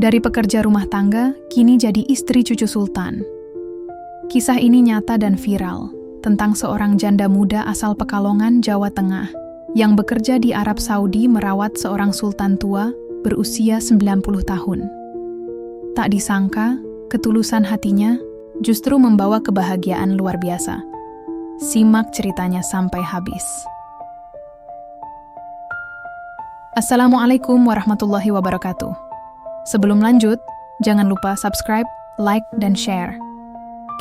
Dari pekerja rumah tangga, kini jadi istri cucu sultan. Kisah ini nyata dan viral, tentang seorang janda muda asal Pekalongan, Jawa Tengah, yang bekerja di Arab Saudi merawat seorang sultan tua berusia 90 tahun. Tak disangka, ketulusan hatinya justru membawa kebahagiaan luar biasa. Simak ceritanya sampai habis. Assalamualaikum warahmatullahi wabarakatuh. Sebelum lanjut, jangan lupa subscribe, like, dan share.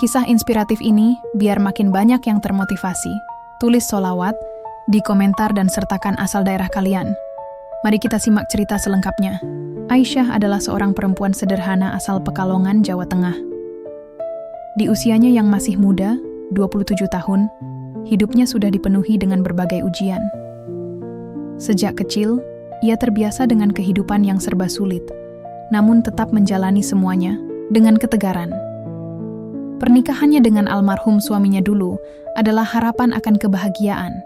Kisah inspiratif ini biar makin banyak yang termotivasi. Tulis sholawat di komentar dan sertakan asal daerah kalian. Mari kita simak cerita selengkapnya. Aisyah adalah seorang perempuan sederhana asal Pekalongan, Jawa Tengah. Di usianya yang masih muda, 27 tahun, hidupnya sudah dipenuhi dengan berbagai ujian. Sejak kecil, ia terbiasa dengan kehidupan yang serba sulit, namun tetap menjalani semuanya dengan ketegaran. Pernikahannya dengan almarhum suaminya dulu adalah harapan akan kebahagiaan,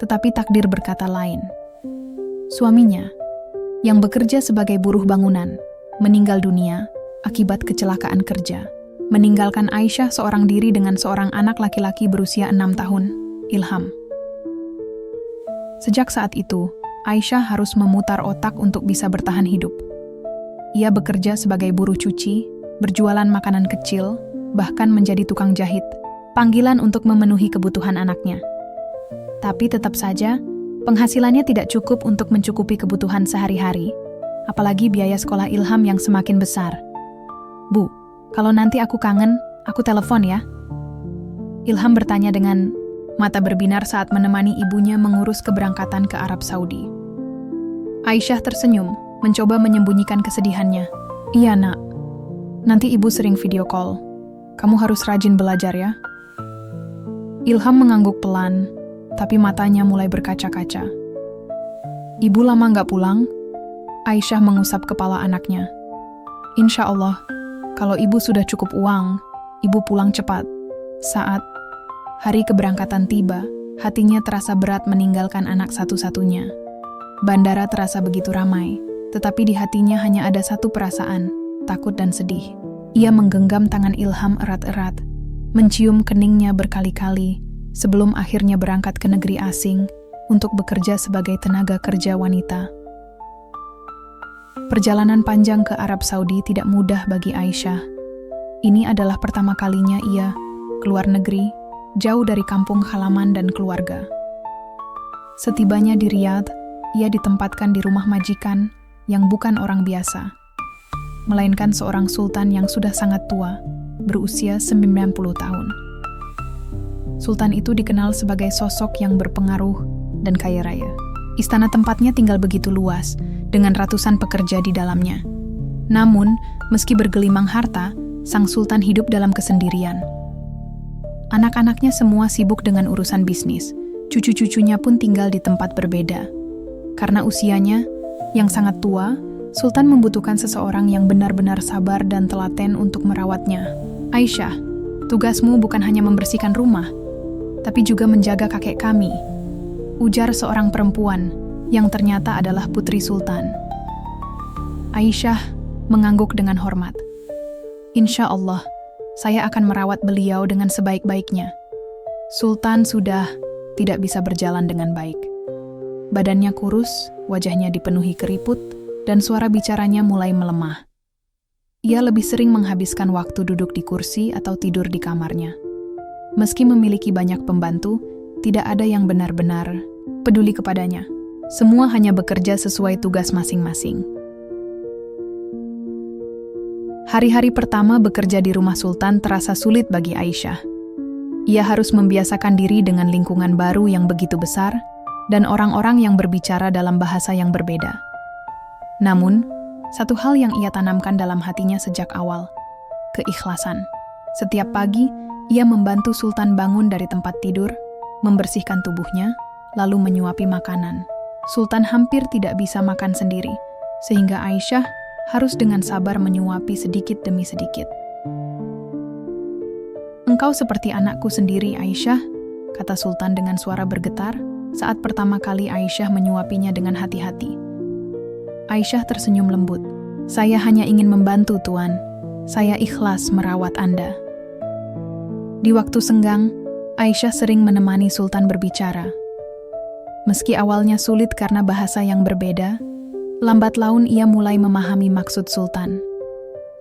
tetapi takdir berkata lain. Suaminya, yang bekerja sebagai buruh bangunan, meninggal dunia akibat kecelakaan kerja, meninggalkan Aisyah seorang diri dengan seorang anak laki-laki berusia 6 tahun, Ilham. Sejak saat itu, Aisyah harus memutar otak untuk bisa bertahan hidup. Ia bekerja sebagai buruh cuci, berjualan makanan kecil, bahkan menjadi tukang jahit, panggilan untuk memenuhi kebutuhan anaknya. Tapi tetap saja, penghasilannya tidak cukup untuk mencukupi kebutuhan sehari-hari, apalagi biaya sekolah Ilham yang semakin besar. "Bu, kalau nanti aku kangen, aku telepon ya." Ilham bertanya dengan mata berbinar saat menemani ibunya mengurus keberangkatan ke Arab Saudi. Aisyah tersenyum, mencoba menyembunyikan kesedihannya. "Iya, Nak. Nanti ibu sering video call. Kamu harus rajin belajar ya." Ilham mengangguk pelan, tapi matanya mulai berkaca-kaca. "Ibu lama nggak pulang?" Aisyah mengusap kepala anaknya. "Insya Allah, kalau ibu sudah cukup uang, ibu pulang cepat." Saat hari keberangkatan tiba, hatinya terasa berat meninggalkan anak satu-satunya. Bandara terasa begitu ramai, tetapi di hatinya hanya ada satu perasaan, takut dan sedih. Ia menggenggam tangan Ilham erat-erat, mencium keningnya berkali-kali, sebelum akhirnya berangkat ke negeri asing untuk bekerja sebagai tenaga kerja wanita. Perjalanan panjang ke Arab Saudi tidak mudah bagi Aisyah. Ini adalah pertama kalinya ia keluar negeri, jauh dari kampung halaman dan keluarga. Setibanya di Riyadh, ia ditempatkan di rumah majikan yang bukan orang biasa, melainkan seorang sultan yang sudah sangat tua, berusia 90 tahun. Sultan itu dikenal sebagai sosok yang berpengaruh dan kaya raya. Istana tempatnya tinggal begitu luas, dengan ratusan pekerja di dalamnya. Namun, meski bergelimang harta, sang sultan hidup dalam kesendirian. Anak-anaknya semua sibuk dengan urusan bisnis, cucu-cucunya pun tinggal di tempat berbeda. Karena usianya yang sangat tua, Sultan membutuhkan seseorang yang benar-benar sabar dan telaten untuk merawatnya. "Aisyah, tugasmu bukan hanya membersihkan rumah, tapi juga menjaga kakek kami," ujar seorang perempuan yang ternyata adalah putri Sultan. Aisyah mengangguk dengan hormat. "Insya Allah, saya akan merawat beliau dengan sebaik-baiknya." Sultan sudah tidak bisa berjalan dengan baik. Badannya kurus, wajahnya dipenuhi keriput, dan suara bicaranya mulai melemah. Ia lebih sering menghabiskan waktu duduk di kursi atau tidur di kamarnya. Meski memiliki banyak pembantu, tidak ada yang benar-benar peduli kepadanya. Semua hanya bekerja sesuai tugas masing-masing. Hari-hari pertama bekerja di rumah Sultan terasa sulit bagi Aisyah. Ia harus membiasakan diri dengan lingkungan baru yang begitu besar, dan orang-orang yang berbicara dalam bahasa yang berbeda. Namun, satu hal yang ia tanamkan dalam hatinya sejak awal, keikhlasan. Setiap pagi, ia membantu Sultan bangun dari tempat tidur, membersihkan tubuhnya, lalu menyuapi makanan. Sultan hampir tidak bisa makan sendiri, sehingga Aisyah harus dengan sabar menyuapi sedikit demi sedikit. "Engkau seperti anakku sendiri, Aisyah," kata Sultan dengan suara bergetar, saat pertama kali Aisyah menyuapinya dengan hati-hati. Aisyah tersenyum lembut. Saya hanya ingin membantu, Tuan. Saya ikhlas merawat Anda. Di waktu senggang, Aisyah sering menemani Sultan berbicara. Meski awalnya sulit karena bahasa yang berbeda, lambat laun ia mulai memahami maksud Sultan.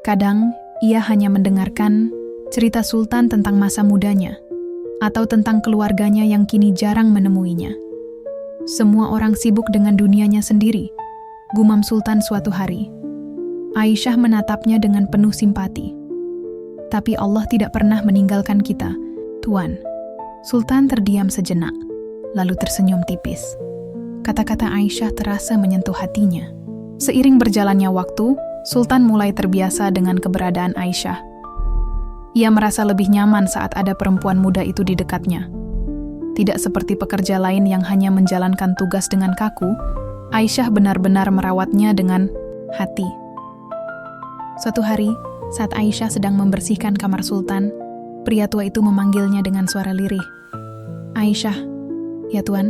Kadang, ia hanya mendengarkan cerita Sultan tentang masa mudanya, atau tentang keluarganya yang kini jarang menemuinya. Semua orang sibuk dengan dunianya sendiri, gumam Sultan suatu hari. Aisyah menatapnya dengan penuh simpati. Tapi Allah tidak pernah meninggalkan kita, Tuan. Sultan terdiam sejenak, lalu tersenyum tipis. Kata-kata Aisyah terasa menyentuh hatinya. Seiring berjalannya waktu, Sultan mulai terbiasa dengan keberadaan Aisyah. Ia merasa lebih nyaman saat ada perempuan muda itu di dekatnya. Tidak seperti pekerja lain yang hanya menjalankan tugas dengan kaku, Aisyah benar-benar merawatnya dengan hati. Suatu hari, saat Aisyah sedang membersihkan kamar Sultan, pria tua itu memanggilnya dengan suara lirih. Aisyah, ya Tuan,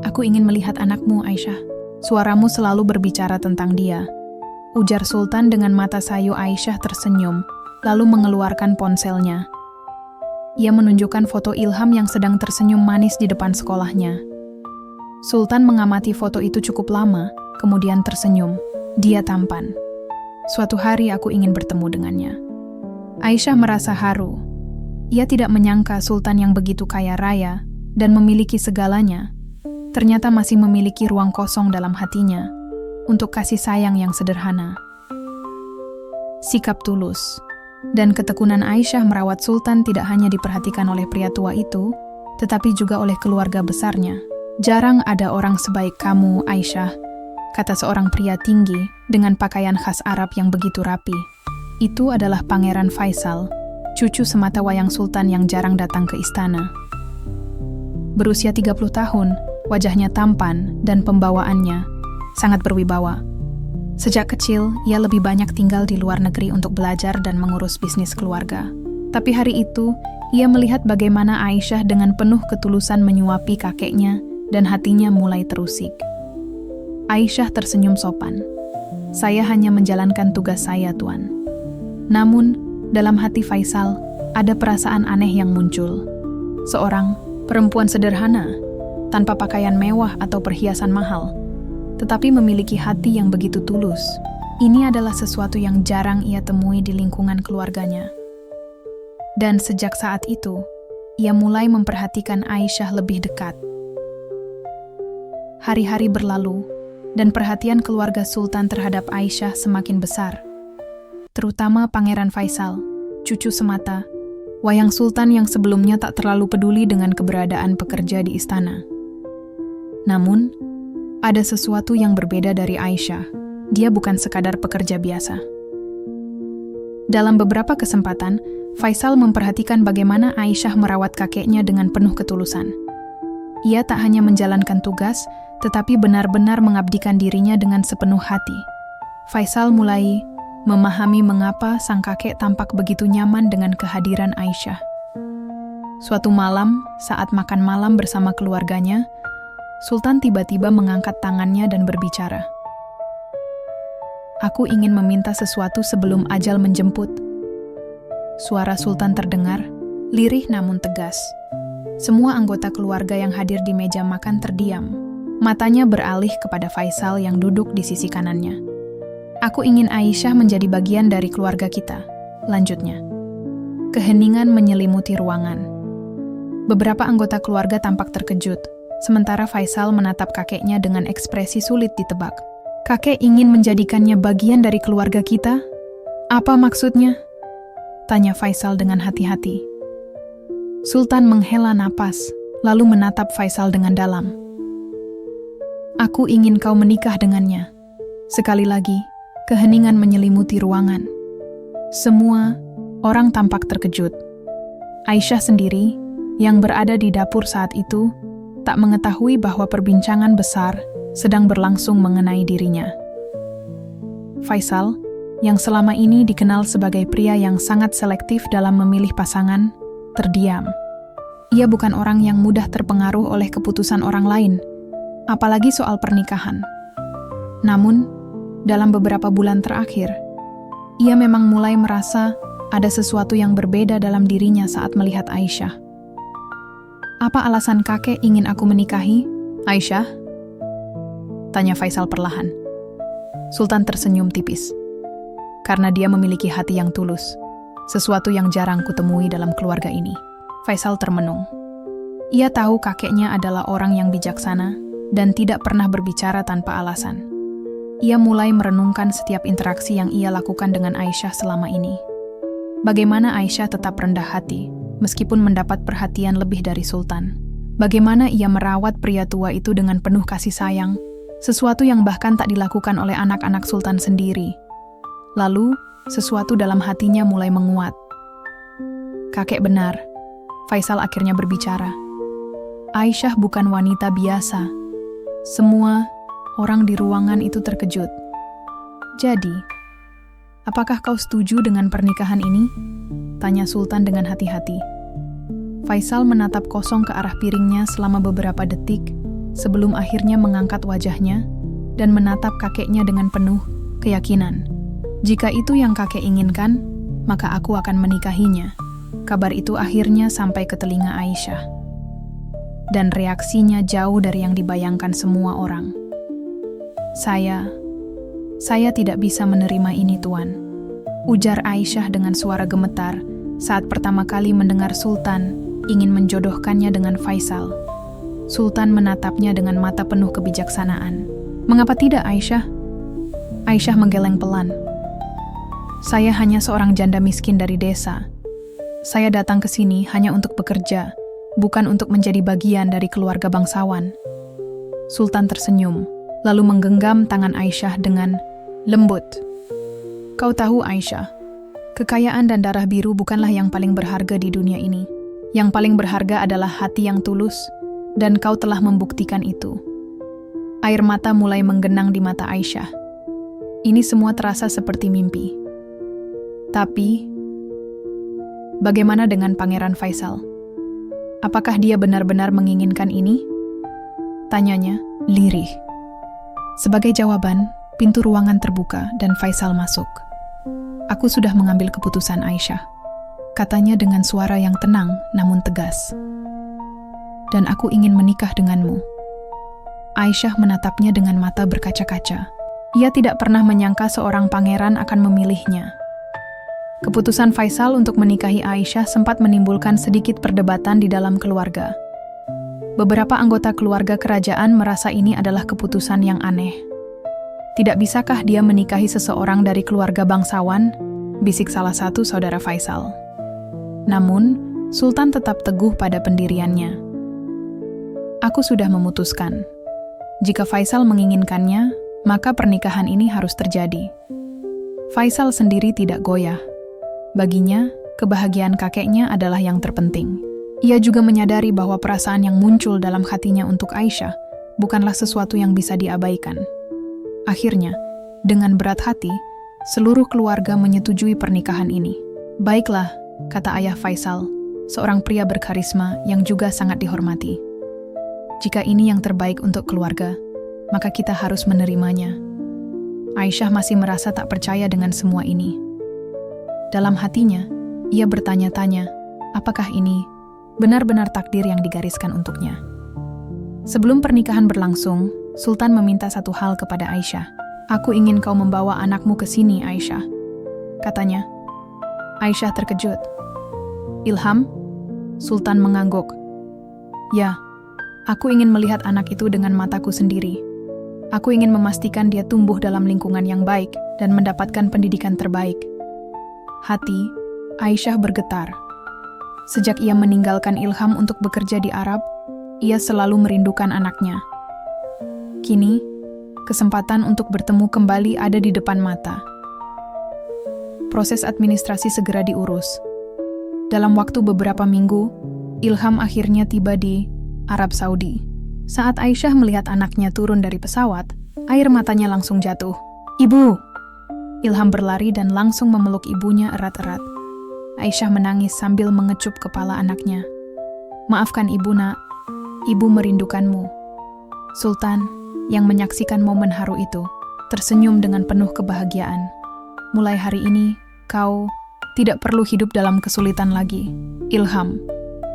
aku ingin melihat anakmu, Aisyah. Suaramu selalu berbicara tentang dia. Ujar Sultan dengan mata sayu. Aisyah tersenyum, lalu mengeluarkan ponselnya. Ia menunjukkan foto Ilham yang sedang tersenyum manis di depan sekolahnya. Sultan mengamati foto itu cukup lama, kemudian tersenyum. Dia tampan. Suatu hari aku ingin bertemu dengannya. Aisyah merasa haru. Ia tidak menyangka Sultan yang begitu kaya raya dan memiliki segalanya, ternyata masih memiliki ruang kosong dalam hatinya untuk kasih sayang yang sederhana. Sikap tulus dan ketekunan Aisyah merawat Sultan tidak hanya diperhatikan oleh pria tua itu, tetapi juga oleh keluarga besarnya. Jarang ada orang sebaik kamu, Aisyah, kata seorang pria tinggi dengan pakaian khas Arab yang begitu rapi. Itu adalah Pangeran Faisal, cucu sematawayang Sultan yang jarang datang ke istana. Berusia 30 tahun, wajahnya tampan dan pembawaannya sangat berwibawa. Sejak kecil, ia lebih banyak tinggal di luar negeri untuk belajar dan mengurus bisnis keluarga. Tapi hari itu, ia melihat bagaimana Aisyah dengan penuh ketulusan menyuapi kakeknya dan hatinya mulai terusik. Aisyah tersenyum sopan. Saya hanya menjalankan tugas saya, Tuan. Namun, dalam hati Faisal, ada perasaan aneh yang muncul. Seorang perempuan sederhana, tanpa pakaian mewah atau perhiasan mahal, tetapi memiliki hati yang begitu tulus. Ini adalah sesuatu yang jarang ia temui di lingkungan keluarganya. Dan sejak saat itu, ia mulai memperhatikan Aisyah lebih dekat. Hari-hari berlalu, dan perhatian keluarga Sultan terhadap Aisyah semakin besar. Terutama Pangeran Faisal, cucu semata, wayang Sultan yang sebelumnya tak terlalu peduli dengan keberadaan pekerja di istana. Namun, ada sesuatu yang berbeda dari Aisyah. Dia bukan sekadar pekerja biasa. Dalam beberapa kesempatan, Faisal memperhatikan bagaimana Aisyah merawat kakeknya dengan penuh ketulusan. Ia tak hanya menjalankan tugas, tetapi benar-benar mengabdikan dirinya dengan sepenuh hati. Faisal mulai memahami mengapa sang kakek tampak begitu nyaman dengan kehadiran Aisyah. Suatu malam, saat makan malam bersama keluarganya, Sultan tiba-tiba mengangkat tangannya dan berbicara. Aku ingin meminta sesuatu sebelum ajal menjemput. Suara Sultan terdengar, lirih namun tegas. Semua anggota keluarga yang hadir di meja makan terdiam. Matanya beralih kepada Faisal yang duduk di sisi kanannya. Aku ingin Aisyah menjadi bagian dari keluarga kita, lanjutnya. Keheningan menyelimuti ruangan. Beberapa anggota keluarga tampak terkejut, sementara Faisal menatap kakeknya dengan ekspresi sulit ditebak. Kakek ingin menjadikannya bagian dari keluarga kita? Apa maksudnya? Tanya Faisal dengan hati-hati. Sultan menghela napas, lalu menatap Faisal dengan dalam. Aku ingin kau menikah dengannya. Sekali lagi, keheningan menyelimuti ruangan. Semua orang tampak terkejut. Aisyah sendiri, yang berada di dapur saat itu, tak mengetahui bahwa perbincangan besar sedang berlangsung mengenai dirinya. Faisal, yang selama ini dikenal sebagai pria yang sangat selektif dalam memilih pasangan, terdiam. Ia bukan orang yang mudah terpengaruh oleh keputusan orang lain, apalagi soal pernikahan. Namun, dalam beberapa bulan terakhir, ia memang mulai merasa ada sesuatu yang berbeda dalam dirinya saat melihat Aisyah. "Apa alasan kakek ingin aku menikahi, Aisyah?" tanya Faisal perlahan. Sultan tersenyum tipis. "Karena dia memiliki hati yang tulus, sesuatu yang jarang kutemui dalam keluarga ini." Faisal termenung. Ia tahu kakeknya adalah orang yang bijaksana dan tidak pernah berbicara tanpa alasan. Ia mulai merenungkan setiap interaksi yang ia lakukan dengan Aisyah selama ini. Bagaimana Aisyah tetap rendah hati, meskipun mendapat perhatian lebih dari Sultan. Bagaimana ia merawat pria tua itu dengan penuh kasih sayang, sesuatu yang bahkan tak dilakukan oleh anak-anak Sultan sendiri. Lalu, sesuatu dalam hatinya mulai menguat. "Kakek benar," Faisal akhirnya berbicara. "Aisyah bukan wanita biasa." Semua orang di ruangan itu terkejut. "Jadi, apakah kau setuju dengan pernikahan ini?" tanya Sultan dengan hati-hati. Faisal menatap kosong ke arah piringnya selama beberapa detik sebelum akhirnya mengangkat wajahnya dan menatap kakeknya dengan penuh keyakinan. "Jika itu yang kakek inginkan, maka aku akan menikahinya." Kabar itu akhirnya sampai ke telinga Aisyah. Dan reaksinya jauh dari yang dibayangkan semua orang. Saya tidak bisa menerima ini, Tuan," ujar Aisyah dengan suara gemetar saat pertama kali mendengar Sultan ingin menjodohkannya dengan Faisal. Sultan menatapnya dengan mata penuh kebijaksanaan. "Mengapa tidak, Aisyah?" Aisyah menggeleng pelan. "Saya hanya seorang janda miskin dari desa. Saya datang ke sini hanya untuk bekerja, bukan untuk menjadi bagian dari keluarga bangsawan." Sultan tersenyum, lalu menggenggam tangan Aisyah dengan lembut. "Kau tahu, Aisyah, kekayaan dan darah biru bukanlah yang paling berharga di dunia ini. Yang paling berharga adalah hati yang tulus, dan kau telah membuktikan itu." Air mata mulai menggenang di mata Aisyah. Ini semua terasa seperti mimpi. Tapi, bagaimana dengan Pangeran Faisal? Apakah dia benar-benar menginginkan ini? Tanyanya, lirih. Sebagai jawaban, pintu ruangan terbuka dan Faisal masuk. "Aku sudah mengambil keputusan, Aisyah," katanya dengan suara yang tenang namun tegas. "Dan aku ingin menikah denganmu." Aisyah menatapnya dengan mata berkaca-kaca. Ia tidak pernah menyangka seorang pangeran akan memilihnya. Keputusan Faisal untuk menikahi Aisyah sempat menimbulkan sedikit perdebatan di dalam keluarga. Beberapa anggota keluarga kerajaan merasa ini adalah keputusan yang aneh. "Tidak bisakah dia menikahi seseorang dari keluarga bangsawan?" bisik salah satu saudara Faisal. Namun, Sultan tetap teguh pada pendiriannya. "Aku sudah memutuskan. Jika Faisal menginginkannya, maka pernikahan ini harus terjadi." Faisal sendiri tidak goyah. Baginya, kebahagiaan kakeknya adalah yang terpenting. Ia juga menyadari bahwa perasaan yang muncul dalam hatinya untuk Aisyah bukanlah sesuatu yang bisa diabaikan. Akhirnya, dengan berat hati, seluruh keluarga menyetujui pernikahan ini. "Baiklah," kata ayah Faisal, seorang pria berkarisma yang juga sangat dihormati. "Jika ini yang terbaik untuk keluarga, maka kita harus menerimanya." Aisyah masih merasa tak percaya dengan semua ini. Dalam hatinya, ia bertanya-tanya, apakah ini benar-benar takdir yang digariskan untuknya. Sebelum pernikahan berlangsung, Sultan meminta satu hal kepada Aisyah. "Aku ingin kau membawa anakmu ke sini, Aisyah," katanya. Aisyah terkejut. "Ilham?" Sultan mengangguk. "Ya, aku ingin melihat anak itu dengan mataku sendiri. Aku ingin memastikan dia tumbuh dalam lingkungan yang baik dan mendapatkan pendidikan terbaik." Hati Aisyah bergetar. Sejak ia meninggalkan Ilham untuk bekerja di Arab, ia selalu merindukan anaknya. Kini, kesempatan untuk bertemu kembali ada di depan mata. Proses administrasi segera diurus. Dalam waktu beberapa minggu, Ilham akhirnya tiba di Arab Saudi. Saat Aisyah melihat anaknya turun dari pesawat, air matanya langsung jatuh. "Ibu!" Ilham berlari dan langsung memeluk ibunya erat-erat. Aisyah menangis sambil mengecup kepala anaknya. "Maafkan ibu, nak. Ibu merindukanmu." Sultan, yang menyaksikan momen haru itu, tersenyum dengan penuh kebahagiaan. Mulai hari ini, kau tidak perlu hidup dalam kesulitan lagi. Ilham,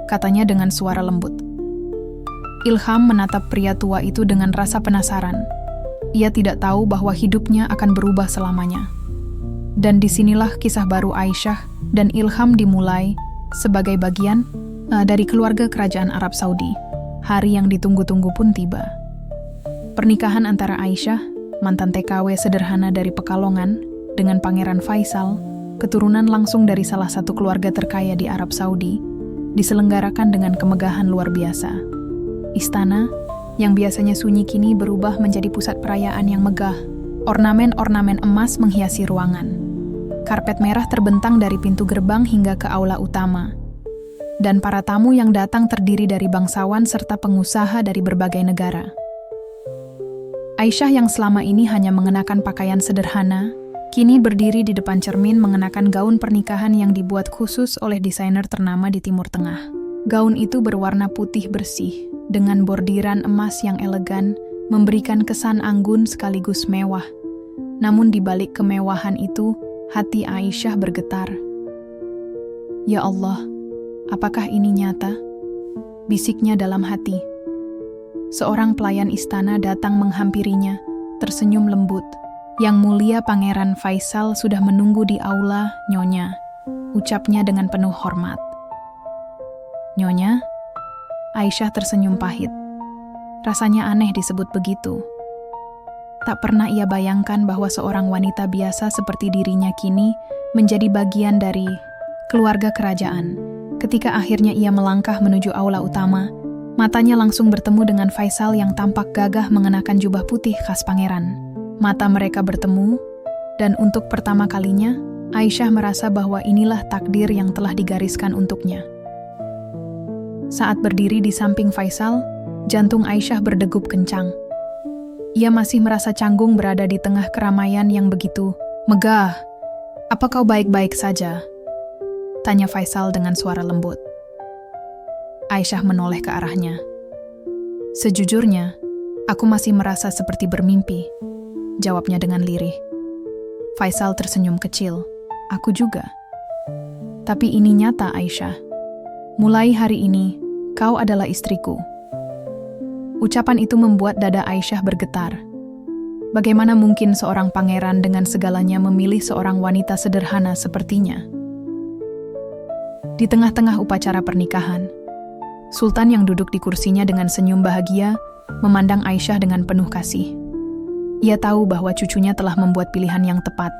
katanya dengan suara lembut. Ilham menatap pria tua itu dengan rasa penasaran. Ia tidak tahu bahwa hidupnya akan berubah selamanya. Dan disinilah kisah baru Aisyah dan Ilham dimulai sebagai bagian dari keluarga kerajaan Arab Saudi. Hari yang ditunggu-tunggu pun tiba. Pernikahan antara Aisyah, mantan TKW sederhana dari Pekalongan, dengan Pangeran Faisal, keturunan langsung dari salah satu keluarga terkaya di Arab Saudi, diselenggarakan dengan kemegahan luar biasa. Istana, yang biasanya sunyi kini berubah menjadi pusat perayaan yang megah. Ornamen-ornamen emas menghiasi ruangan. Karpet merah terbentang dari pintu gerbang hingga ke aula utama. Dan para tamu yang datang terdiri dari bangsawan serta pengusaha dari berbagai negara. Aisyah yang selama ini hanya mengenakan pakaian sederhana, kini berdiri di depan cermin mengenakan gaun pernikahan yang dibuat khusus oleh desainer ternama di Timur Tengah. Gaun itu berwarna putih bersih, dengan bordiran emas yang elegan, memberikan kesan anggun sekaligus mewah. Namun di balik kemewahan itu, hati Aisyah bergetar. Ya Allah, apakah ini nyata? Bisiknya dalam hati. Seorang pelayan istana datang menghampirinya, tersenyum lembut. Yang mulia Pangeran Faisal sudah menunggu di aula, Nyonya, ucapnya dengan penuh hormat. Nyonya? Aisyah tersenyum pahit. Rasanya aneh disebut begitu. Tak pernah ia bayangkan bahwa seorang wanita biasa seperti dirinya kini menjadi bagian dari keluarga kerajaan. Ketika akhirnya ia melangkah menuju aula utama, matanya langsung bertemu dengan Faisal yang tampak gagah mengenakan jubah putih khas pangeran. Mata mereka bertemu, dan untuk pertama kalinya, Aisyah merasa bahwa inilah takdir yang telah digariskan untuknya. Saat berdiri di samping Faisal, jantung Aisyah berdegup kencang. Ia masih merasa canggung berada di tengah keramaian yang begitu megah. "Apa kau baik-baik saja?" tanya Faisal dengan suara lembut. Aisyah menoleh ke arahnya. "Sejujurnya, aku masih merasa seperti bermimpi," jawabnya dengan lirih. Faisal tersenyum kecil. "Aku juga. Tapi ini nyata, Aisyah. Mulai hari ini, kau adalah istriku." Ucapan itu membuat dada Aisyah bergetar. Bagaimana mungkin seorang pangeran dengan segalanya memilih seorang wanita sederhana sepertinya? Di tengah-tengah upacara pernikahan, Sultan yang duduk di kursinya dengan senyum bahagia memandang Aisyah dengan penuh kasih. Ia tahu bahwa cucunya telah membuat pilihan yang tepat.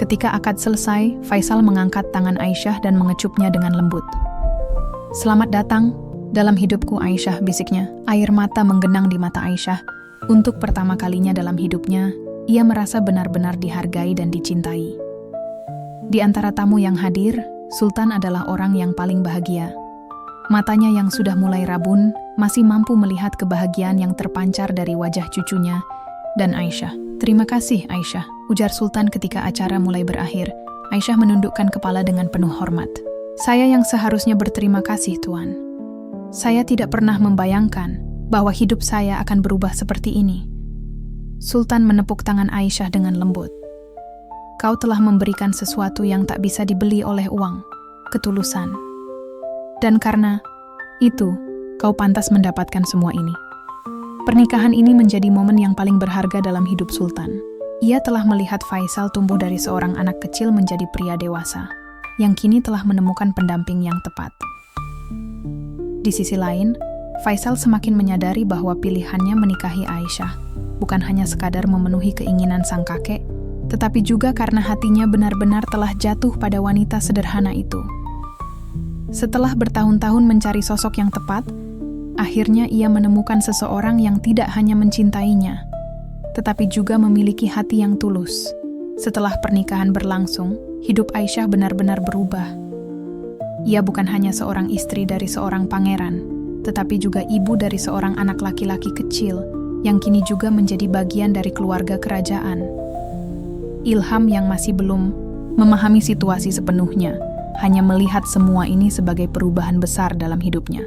Ketika akad selesai, Faisal mengangkat tangan Aisyah dan mengecupnya dengan lembut. "Selamat datang dalam hidupku, Aisyah," bisiknya. Air mata menggenang di mata Aisyah. Untuk pertama kalinya dalam hidupnya, ia merasa benar-benar dihargai dan dicintai. Di antara tamu yang hadir, Sultan adalah orang yang paling bahagia. Matanya yang sudah mulai rabun masih mampu melihat kebahagiaan yang terpancar dari wajah cucunya dan Aisyah. "Terima kasih, Aisyah," ujar Sultan ketika acara mulai berakhir. Aisyah menundukkan kepala dengan penuh hormat. "Saya yang seharusnya berterima kasih, Tuan. Saya tidak pernah membayangkan bahwa hidup saya akan berubah seperti ini." Sultan menepuk tangan Aisyah dengan lembut. "Kau telah memberikan sesuatu yang tak bisa dibeli oleh uang, ketulusan. Dan karena itu, kau pantas mendapatkan semua ini." Pernikahan ini menjadi momen yang paling berharga dalam hidup Sultan. Ia telah melihat Faisal tumbuh dari seorang anak kecil menjadi pria dewasa, yang kini telah menemukan pendamping yang tepat. Di sisi lain, Faisal semakin menyadari bahwa pilihannya menikahi Aisyah bukan hanya sekadar memenuhi keinginan sang kakek, tetapi juga karena hatinya benar-benar telah jatuh pada wanita sederhana itu. Setelah bertahun-tahun mencari sosok yang tepat, akhirnya ia menemukan seseorang yang tidak hanya mencintainya, tetapi juga memiliki hati yang tulus. Setelah pernikahan berlangsung, hidup Aisyah benar-benar berubah. Ia bukan hanya seorang istri dari seorang pangeran, tetapi juga ibu dari seorang anak laki-laki kecil yang kini juga menjadi bagian dari keluarga kerajaan. Ilham yang masih belum memahami situasi sepenuhnya, hanya melihat semua ini sebagai perubahan besar dalam hidupnya.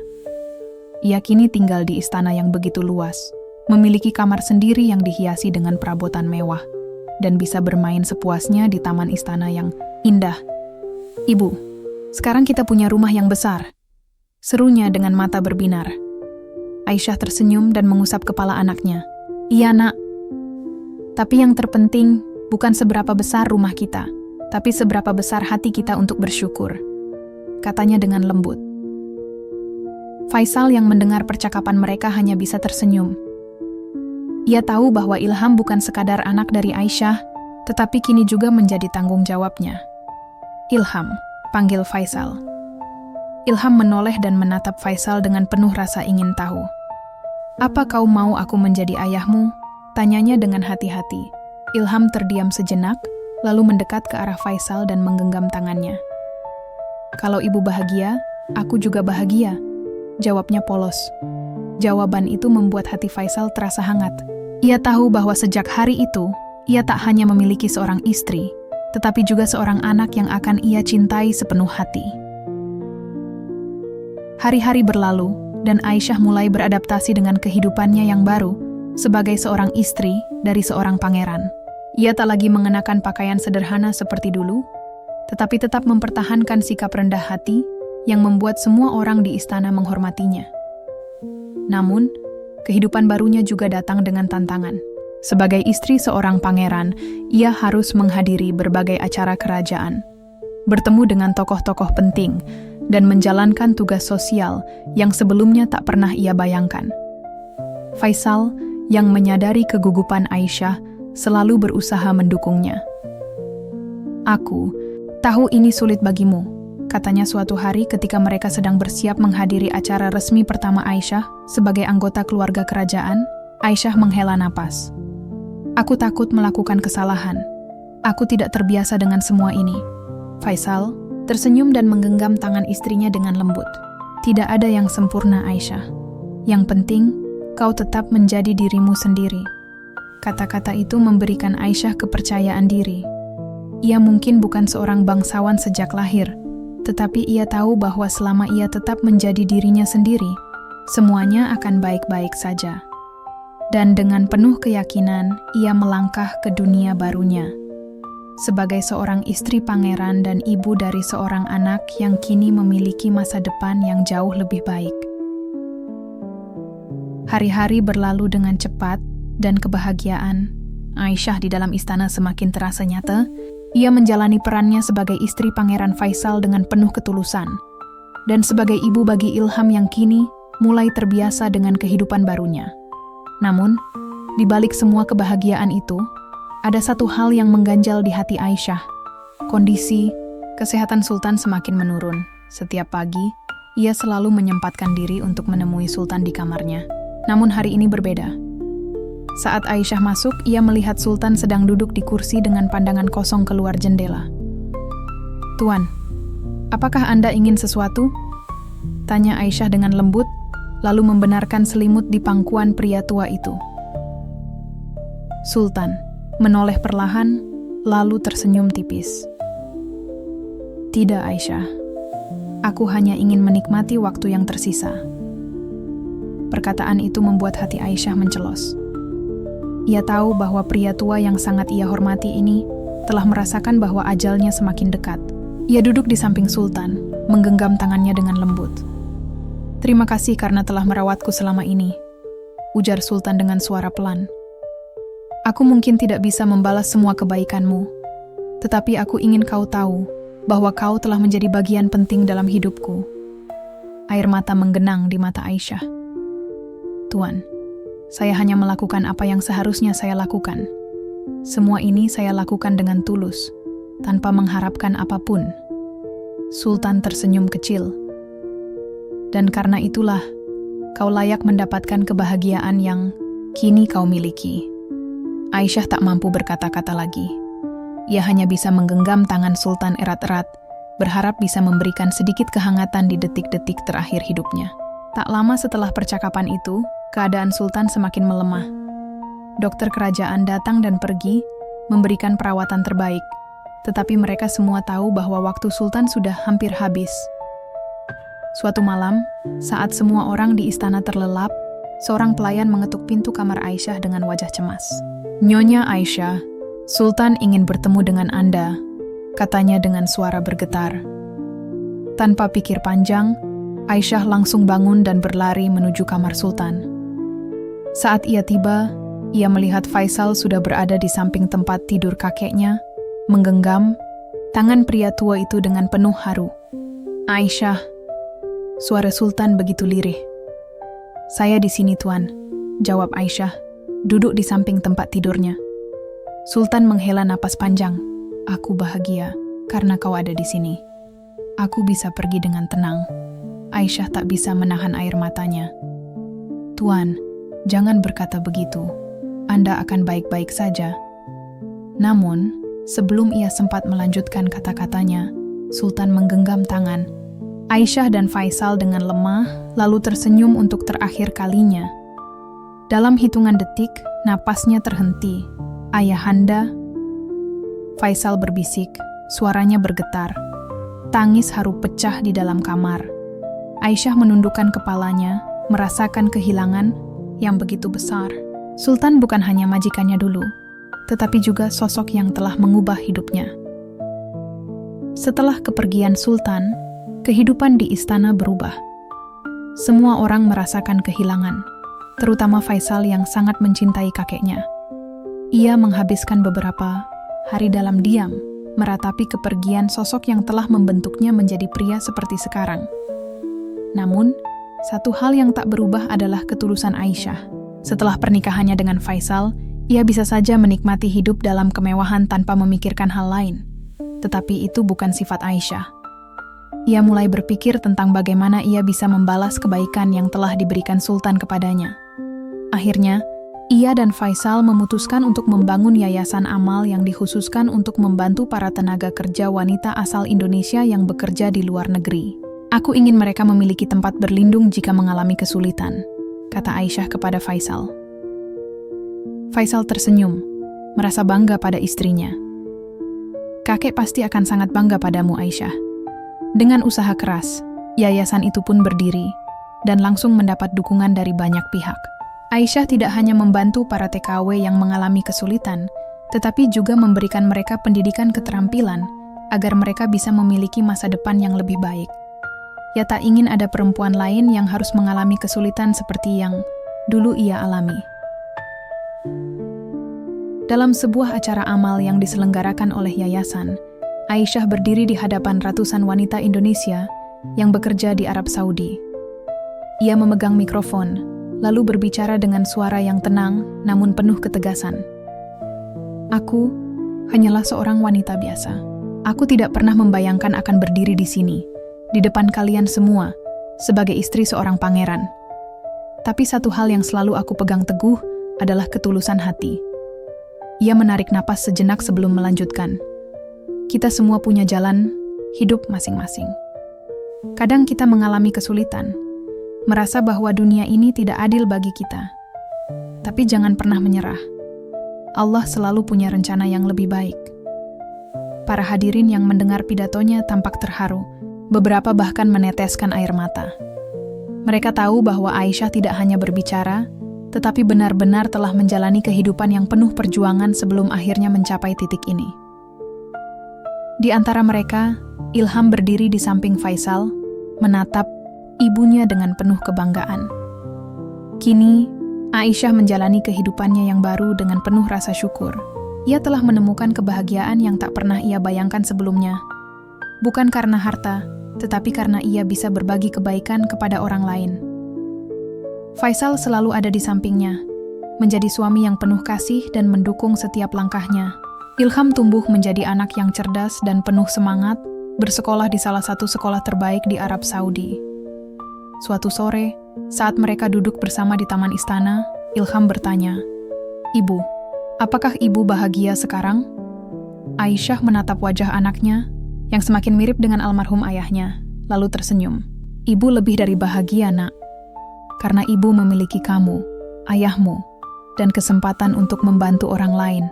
Ia kini tinggal di istana yang begitu luas, memiliki kamar sendiri yang dihiasi dengan perabotan mewah, dan bisa bermain sepuasnya di taman istana yang indah. "Ibu, sekarang kita punya rumah yang besar," serunya dengan mata berbinar. Aisyah tersenyum dan mengusap kepala anaknya. "Iya, Nak. Tapi yang terpenting bukan seberapa besar rumah kita, tapi seberapa besar hati kita untuk bersyukur," katanya dengan lembut. Faisal yang mendengar percakapan mereka hanya bisa tersenyum. Ia tahu bahwa Ilham bukan sekadar anak dari Aisyah, tetapi kini juga menjadi tanggung jawabnya. "Ilham," panggil Faisal. Ilham menoleh dan menatap Faisal dengan penuh rasa ingin tahu. "Apa kau mau aku menjadi ayahmu?" tanyanya dengan hati-hati. Ilham terdiam sejenak, lalu mendekat ke arah Faisal dan menggenggam tangannya. "Kalau ibu bahagia, aku juga bahagia," jawabnya polos. Jawaban itu membuat hati Faisal terasa hangat. Ia tahu bahwa sejak hari itu, ia tak hanya memiliki seorang istri, tetapi juga seorang anak yang akan ia cintai sepenuh hati. Hari-hari berlalu, dan Aisyah mulai beradaptasi dengan kehidupannya yang baru sebagai seorang istri dari seorang pangeran. Ia tak lagi mengenakan pakaian sederhana seperti dulu, tetapi tetap mempertahankan sikap rendah hati yang membuat semua orang di istana menghormatinya. Namun, kehidupan barunya juga datang dengan tantangan. Sebagai istri seorang pangeran, ia harus menghadiri berbagai acara kerajaan, bertemu dengan tokoh-tokoh penting, dan menjalankan tugas sosial yang sebelumnya tak pernah ia bayangkan. Faisal, yang menyadari kegugupan Aisyah, selalu berusaha mendukungnya. "Aku tahu ini sulit bagimu," katanya suatu hari ketika mereka sedang bersiap menghadiri acara resmi pertama Aisyah sebagai anggota keluarga kerajaan. Aisyah menghela napas. "Aku takut melakukan kesalahan. Aku tidak terbiasa dengan semua ini." Faisal tersenyum dan menggenggam tangan istrinya dengan lembut. "Tidak ada yang sempurna, Aisyah. Yang penting, kau tetap menjadi dirimu sendiri." Kata-kata itu memberikan Aisyah kepercayaan diri. Ia mungkin bukan seorang bangsawan sejak lahir, tetapi ia tahu bahwa selama ia tetap menjadi dirinya sendiri, semuanya akan baik-baik saja. Dan dengan penuh keyakinan, ia melangkah ke dunia barunya. Sebagai seorang istri pangeran dan ibu dari seorang anak yang kini memiliki masa depan yang jauh lebih baik. Hari-hari berlalu dengan cepat, dan kebahagiaan Aisyah di dalam istana semakin terasa nyata. Ia menjalani perannya sebagai istri Pangeran Faisal dengan penuh ketulusan, dan sebagai ibu bagi Ilham yang kini mulai terbiasa dengan kehidupan barunya. Namun, di balik semua kebahagiaan itu, ada satu hal yang mengganjal di hati Aisyah. Kondisi kesehatan Sultan semakin menurun. Setiap pagi, ia selalu menyempatkan diri untuk menemui Sultan di kamarnya. Namun hari ini berbeda. Saat Aisyah masuk, ia melihat Sultan sedang duduk di kursi dengan pandangan kosong keluar jendela. "Tuan, apakah Anda ingin sesuatu?" tanya Aisyah dengan lembut, lalu membenarkan selimut di pangkuan pria tua itu. Sultan menoleh perlahan, lalu tersenyum tipis. "Tidak, Aisyah. Aku hanya ingin menikmati waktu yang tersisa." Perkataan itu membuat hati Aisyah mencelos. Ia tahu bahwa pria tua yang sangat ia hormati ini telah merasakan bahwa ajalnya semakin dekat. Ia duduk di samping Sultan, menggenggam tangannya dengan lembut. "Terima kasih karena telah merawatku selama ini," ujar Sultan dengan suara pelan. "Aku mungkin tidak bisa membalas semua kebaikanmu, tetapi aku ingin kau tahu bahwa kau telah menjadi bagian penting dalam hidupku." Air mata menggenang di mata Aisyah. "Tuan, saya hanya melakukan apa yang seharusnya saya lakukan. Semua ini saya lakukan dengan tulus, tanpa mengharapkan apapun." Sultan tersenyum kecil. "Dan karena itulah, kau layak mendapatkan kebahagiaan yang kini kau miliki." Aisyah tak mampu berkata-kata lagi. Ia hanya bisa menggenggam tangan Sultan erat-erat, berharap bisa memberikan sedikit kehangatan di detik-detik terakhir hidupnya. Tak lama setelah percakapan itu, keadaan Sultan semakin melemah. Dokter kerajaan datang dan pergi, memberikan perawatan terbaik, tetapi mereka semua tahu bahwa waktu Sultan sudah hampir habis. Suatu malam, saat semua orang di istana terlelap, seorang pelayan mengetuk pintu kamar Aisyah dengan wajah cemas. "Nyonya Aisyah, Sultan ingin bertemu dengan Anda," katanya dengan suara bergetar. Tanpa pikir panjang, Aisyah langsung bangun dan berlari menuju kamar Sultan. Saat ia tiba, ia melihat Faisal sudah berada di samping tempat tidur kakeknya, menggenggam tangan pria tua itu dengan penuh haru. "Aisyah," suara Sultan begitu lirih. "Saya di sini, Tuan," jawab Aisyah, duduk di samping tempat tidurnya. Sultan menghela napas panjang. "Aku bahagia karena kau ada di sini. Aku bisa pergi dengan tenang." Aisyah tak bisa menahan air matanya. "Tuan, jangan berkata begitu. Anda akan baik-baik saja." Namun, sebelum ia sempat melanjutkan kata-katanya, Sultan menggenggam tangan Aisyah dan Faisal dengan lemah, lalu tersenyum untuk terakhir kalinya. Dalam hitungan detik, napasnya terhenti. "Ayahanda," Faisal berbisik, suaranya bergetar. Tangis haru pecah di dalam kamar. Aisyah menundukkan kepalanya, merasakan kehilangan yang begitu besar. Sultan bukan hanya majikannya dulu, tetapi juga sosok yang telah mengubah hidupnya. Setelah kepergian Sultan, kehidupan di istana berubah. Semua orang merasakan kehilangan, terutama Faisal yang sangat mencintai kakeknya. Ia menghabiskan beberapa hari dalam diam, meratapi kepergian sosok yang telah membentuknya menjadi pria seperti sekarang. Namun, satu hal yang tak berubah adalah ketulusan Aisyah. Setelah pernikahannya dengan Faisal, ia bisa saja menikmati hidup dalam kemewahan tanpa memikirkan hal lain. Tetapi itu bukan sifat Aisyah. Ia mulai berpikir tentang bagaimana ia bisa membalas kebaikan yang telah diberikan Sultan kepadanya. Akhirnya, ia dan Faisal memutuskan untuk membangun yayasan amal yang dikhususkan untuk membantu para tenaga kerja wanita asal Indonesia yang bekerja di luar negeri. "Aku ingin mereka memiliki tempat berlindung jika mengalami kesulitan," kata Aisyah kepada Faisal. Faisal tersenyum, merasa bangga pada istrinya. "Kakek pasti akan sangat bangga padamu, Aisyah." Dengan usaha keras, yayasan itu pun berdiri dan langsung mendapat dukungan dari banyak pihak. Aisyah tidak hanya membantu para TKW yang mengalami kesulitan, tetapi juga memberikan mereka pendidikan keterampilan agar mereka bisa memiliki masa depan yang lebih baik. Ia tak ingin ada perempuan lain yang harus mengalami kesulitan seperti yang dulu ia alami. Dalam sebuah acara amal yang diselenggarakan oleh yayasan, Aisyah berdiri di hadapan ratusan wanita Indonesia yang bekerja di Arab Saudi. Ia memegang mikrofon, lalu berbicara dengan suara yang tenang namun penuh ketegasan. "Aku hanyalah seorang wanita biasa. Aku tidak pernah membayangkan akan berdiri di sini, di depan kalian semua, sebagai istri seorang pangeran. Tapi satu hal yang selalu aku pegang teguh adalah ketulusan hati." Ia menarik napas sejenak sebelum melanjutkan. "Kita semua punya jalan hidup masing-masing. Kadang kita mengalami kesulitan, merasa bahwa dunia ini tidak adil bagi kita. Tapi jangan pernah menyerah. Allah selalu punya rencana yang lebih baik." Para hadirin yang mendengar pidatonya tampak terharu, beberapa bahkan meneteskan air mata. Mereka tahu bahwa Aisyah tidak hanya berbicara, tetapi benar-benar telah menjalani kehidupan yang penuh perjuangan sebelum akhirnya mencapai titik ini. Di antara mereka, Ilham berdiri di samping Faisal, menatap ibunya dengan penuh kebanggaan. Kini, Aisyah menjalani kehidupannya yang baru dengan penuh rasa syukur. Ia telah menemukan kebahagiaan yang tak pernah ia bayangkan sebelumnya. Bukan karena harta, tetapi karena ia bisa berbagi kebaikan kepada orang lain. Faisal selalu ada di sampingnya, menjadi suami yang penuh kasih dan mendukung setiap langkahnya. Ilham tumbuh menjadi anak yang cerdas dan penuh semangat, bersekolah di salah satu sekolah terbaik di Arab Saudi. Suatu sore, saat mereka duduk bersama di taman istana, Ilham bertanya, "Ibu, apakah ibu bahagia sekarang?" Aisyah menatap wajah anaknya, yang semakin mirip dengan almarhum ayahnya, lalu tersenyum. "Ibu lebih dari bahagia, nak. Karena ibu memiliki kamu, ayahmu, dan kesempatan untuk membantu orang lain."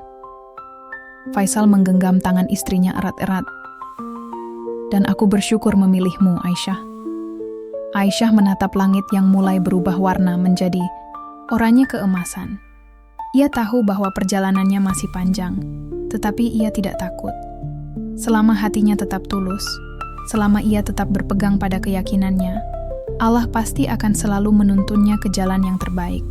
Faisal menggenggam tangan istrinya erat-erat. "Dan aku bersyukur memilihmu, Aisyah." Aisyah menatap langit yang mulai berubah warna menjadi Oranye keemasan. Ia tahu bahwa perjalanannya masih panjang, tetapi ia tidak takut. Selama hatinya tetap tulus, selama ia tetap berpegang pada keyakinannya, Allah pasti akan selalu menuntunnya ke jalan yang terbaik.